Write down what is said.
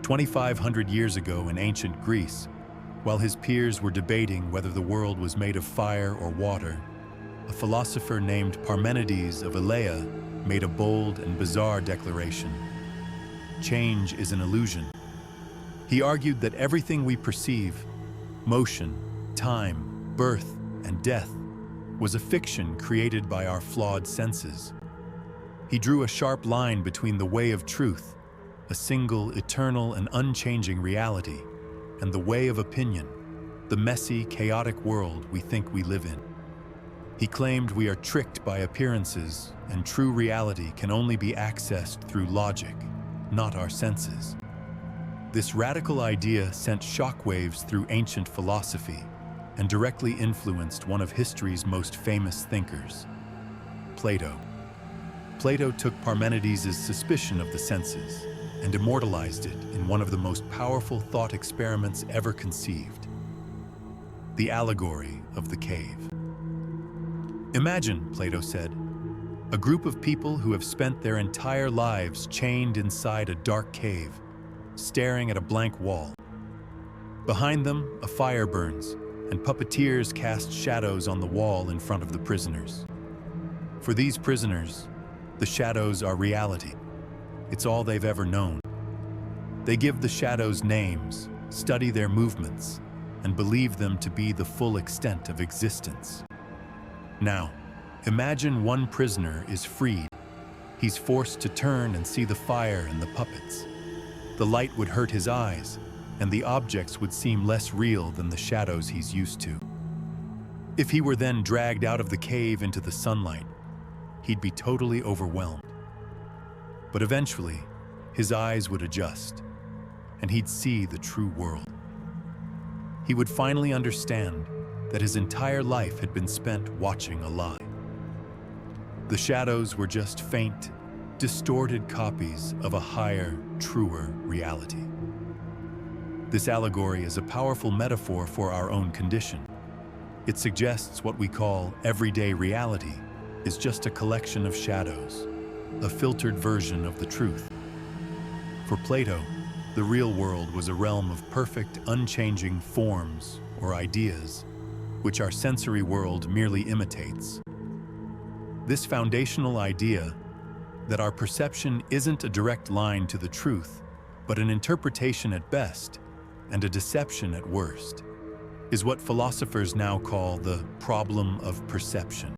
2,500 years ago in ancient Greece, while his peers were debating whether the world was made of fire or water, a philosopher named Parmenides of Elea made a bold and bizarre declaration. Change is an illusion. He argued that everything we perceive, motion, time, birth, and death, was a fiction created by our flawed senses. He drew a sharp line between the way of truth, a single, eternal, and unchanging reality, and the way of opinion, the messy, chaotic world we think we live in. He claimed we are tricked by appearances, and true reality can only be accessed through logic, not our senses. This radical idea sent shockwaves through ancient philosophy and directly influenced one of history's most famous thinkers, Plato. Plato took Parmenides' suspicion of the senses and immortalized it in one of the most powerful thought experiments ever conceived: the allegory of the cave. Imagine, Plato said, a group of people who have spent their entire lives chained inside a dark cave, staring at a blank wall. Behind them, a fire burns, and puppeteers cast shadows on the wall in front of the prisoners. For these prisoners, the shadows are reality. It's all they've ever known. They give the shadows names, study their movements, and believe them to be the full extent of existence. Now, imagine one prisoner is freed. He's forced to turn and see the fire and the puppets. The light would hurt his eyes, and the objects would seem less real than the shadows he's used to. If he were then dragged out of the cave into the sunlight, he'd be totally overwhelmed. But eventually, his eyes would adjust, and he'd see the true world. He would finally understand that his entire life had been spent watching a lie. The shadows were just faint, distorted copies of a higher, truer reality. This allegory is a powerful metaphor for our own condition. It suggests what we call everyday reality is just a collection of shadows, a filtered version of the truth. For Plato, the real world was a realm of perfect, unchanging forms or ideas, which our sensory world merely imitates. This foundational idea that our perception isn't a direct line to the truth, but an interpretation at best and a deception at worst, is what philosophers now call the problem of perception.